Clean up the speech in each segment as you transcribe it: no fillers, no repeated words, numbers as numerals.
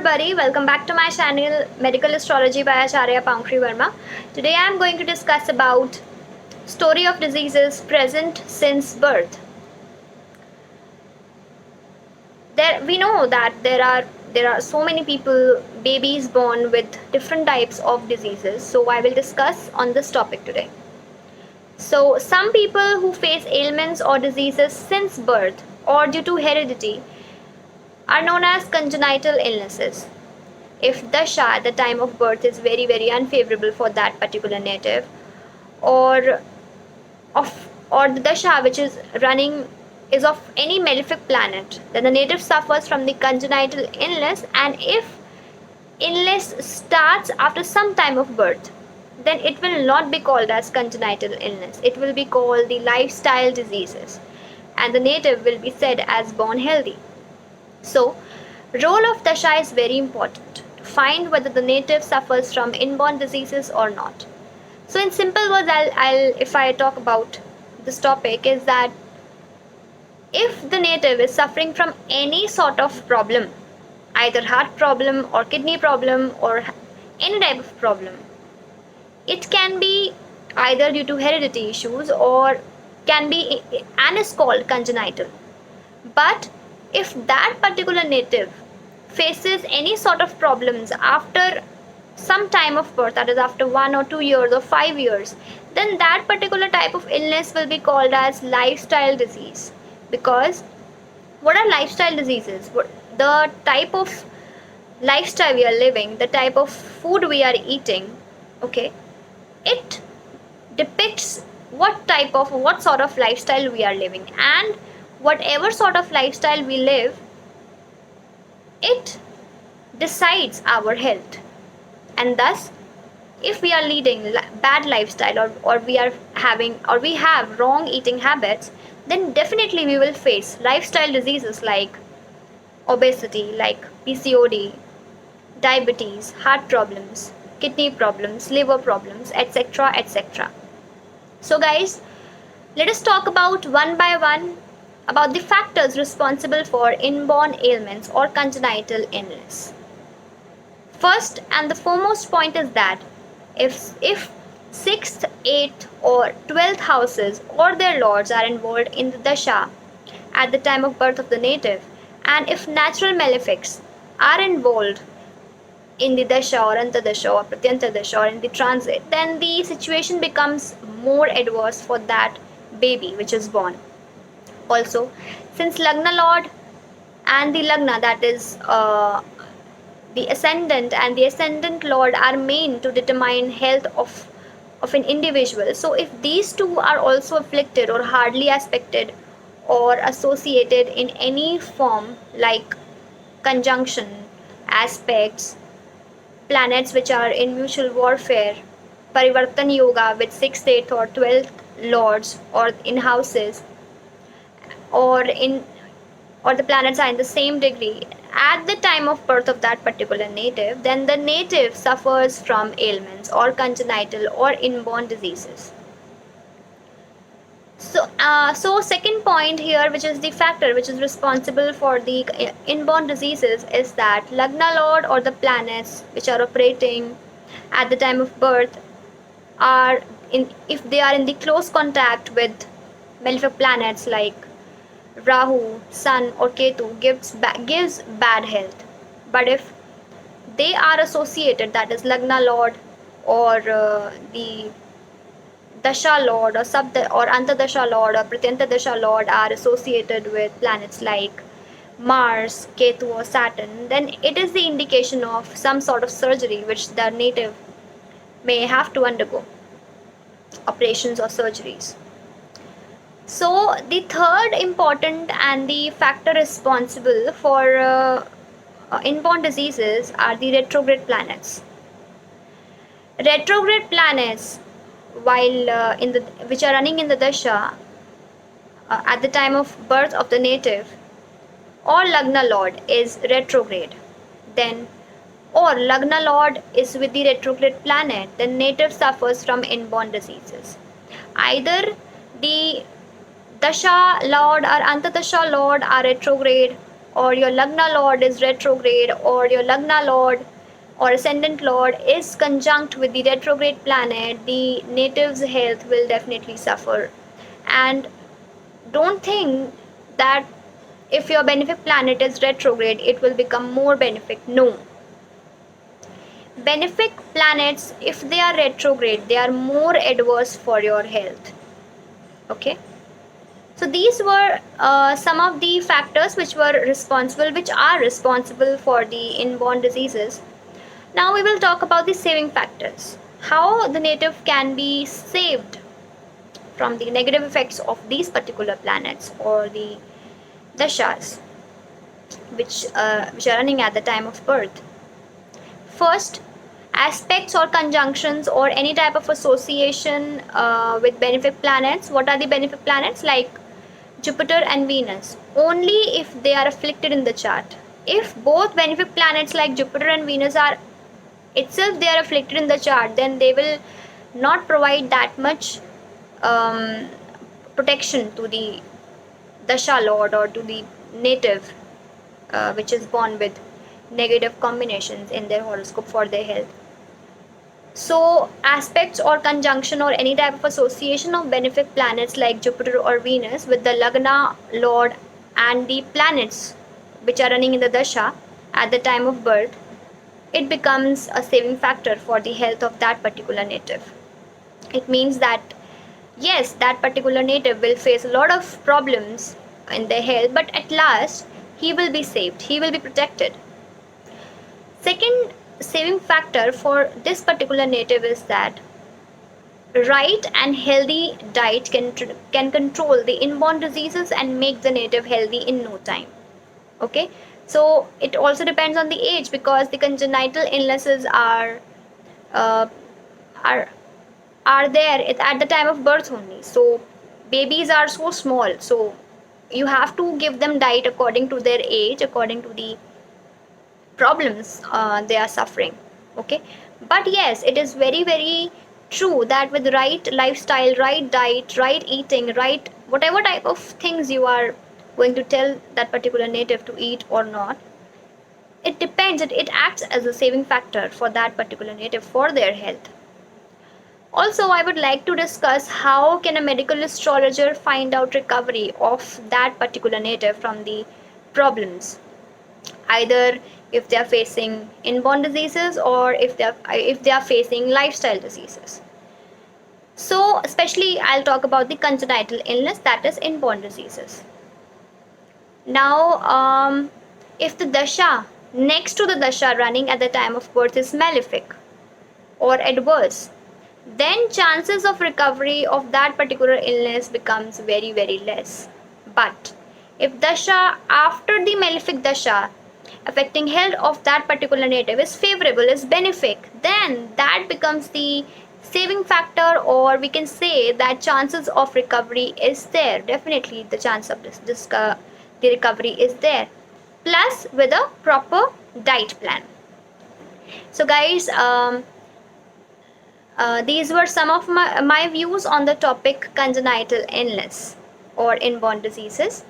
everybody, welcome back to my channel Medical Astrology by Acharya Pankri Verma. Today I am going to discuss about story of diseases present since birth. We know that there are so many people, babies born with different types of diseases. So I will discuss on this topic today. So some people who face ailments or diseases since birth or due to heredity are known as congenital illnesses. If dasha at the time of birth is very unfavorable for that particular native, or or the dasha which is running is of any malefic planet, then the native suffers from the congenital illness. And if illness starts after some time of birth, then it will not be called as congenital illness, it will be called the lifestyle diseases, and the native will be said as born healthy. So role of dasha is very important to find whether the native suffers from inborn diseases or not. So in simple words, I'll if I talk about this topic, is that if the native is suffering from any sort of problem, either heart problem or kidney problem or any type of problem, it can be either due to heredity issues or can be and is called congenital. But if that particular native faces any sort of problems after some time of birth, that is after 1 or 2 years or 5 years, then that particular type of illness will be called as lifestyle disease. Because what are lifestyle diseases? The type of lifestyle we are living, the type of food we are eating, okay, it depicts what sort of lifestyle we are living. And whatever sort of lifestyle we live, it decides our health. And thus, if we are leading bad lifestyle, or we have wrong eating habits, then definitely we will face lifestyle diseases like obesity, like PCOD, diabetes, heart problems, kidney problems, liver problems, etc. etc. So guys, let us talk about one by one about the factors responsible for inborn ailments or congenital illness. First and the foremost point is that if 6th, 8th or 12th houses or their lords are involved in the dasha at the time of birth of the native, and if natural malefics are involved in the dasha or antadasha or pratyanta dasha or in the transit, then the situation becomes more adverse for that baby which is born. Also, since Lagna Lord and the Lagna, that is the ascendant and the ascendant Lord, are main to determine health of an individual. So if these two are also afflicted or hardly aspected or associated in any form, like conjunction, aspects, planets which are in mutual warfare, Parivartan Yoga with 6th, 8th or 12th lords or in houses, or the planets are in the same degree at the time of birth of that particular native, then the native suffers from ailments or congenital or inborn diseases. So second point here, which is the factor which is responsible for the inborn diseases, is that Lagna Lord or the planets which are operating at the time of birth if they are in the close contact with malefic planets like Rahu, Sun or Ketu, gives bad health. But if they are associated, that is Lagna Lord or the Dasha Lord or Antadasha Lord or Pratyanta Dasha Lord are associated with planets like Mars, Ketu or Saturn, then it is the indication of some sort of surgery which the native may have to undergo, operations or surgeries. So the third important and the factor responsible for inborn diseases are the retrograde planets. Retrograde planets, while which are running in the dasha at the time of birth of the native, or Lagna Lord is retrograde, then or Lagna Lord is with the retrograde planet, then native suffers from inborn diseases. Either the Dasha Lord or Antadasha Lord are retrograde, or your Lagna Lord is retrograde, or your Lagna Lord or ascendant Lord is conjunct with the retrograde planet, the native's health will definitely suffer. And don't think that if your benefic planet is retrograde, it will become more benefic. No. Benefic planets, if they are retrograde, they are more adverse for your health. Okay. So these were some of the factors which are responsible for the inborn diseases. Now we will talk about the saving factors. How the native can be saved from the negative effects of these particular planets or the dashas which are running at the time of birth. First, aspects or conjunctions or any type of association with benefic planets. What are the benefic planets? Like Jupiter and Venus. Only if they are afflicted in the chart. If both benefic planets like Jupiter and Venus are itself they are afflicted in the chart, then they will not provide that much protection to the dasha lord or to the native which is born with negative combinations in their horoscope for their health. So aspects or conjunction or any type of association of benefic planets like Jupiter or Venus with the Lagna lord and the planets which are running in the dasha at the time of birth, it becomes a saving factor for the health of that particular native. It means that yes, that particular native will face a lot of problems in their health, but at last he will be saved, he will be protected. Second saving factor for this particular native is that right and healthy diet can control the inborn diseases and make the native healthy in no time. Okay, so it also depends on the age, because the congenital illnesses uh, are are there at the time of birth only. So babies are so small, so you have to give them diet according to their age, according to the problems they are suffering. Okay, but yes, it is very very true that with right lifestyle, right diet, right eating, right whatever type of things you are going to tell that particular native to eat or not, it depends, it acts as a saving factor for that particular native for their health. Also, I would like to discuss how can a medical astrologer find out recovery of that particular native from the problems, either if they are facing inborn diseases or if they are facing lifestyle diseases. So, especially I'll talk about the congenital illness, that is inborn diseases. Now, if the dasha next to the dasha running at the time of birth is malefic or adverse, then chances of recovery of that particular illness becomes very very less. But if dasha after the malefic dasha affecting health of that particular native is favorable, is benefic, then that becomes the saving factor, or we can say that chances of recovery is there. Definitely the chance of the recovery is there, plus with a proper diet plan. So guys, these were some of my views on the topic congenital illness or inborn diseases.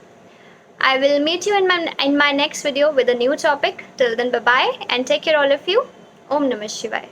I will meet you in my next video with a new topic. Till then, bye bye and take care all of you. Om Namah Shivaya.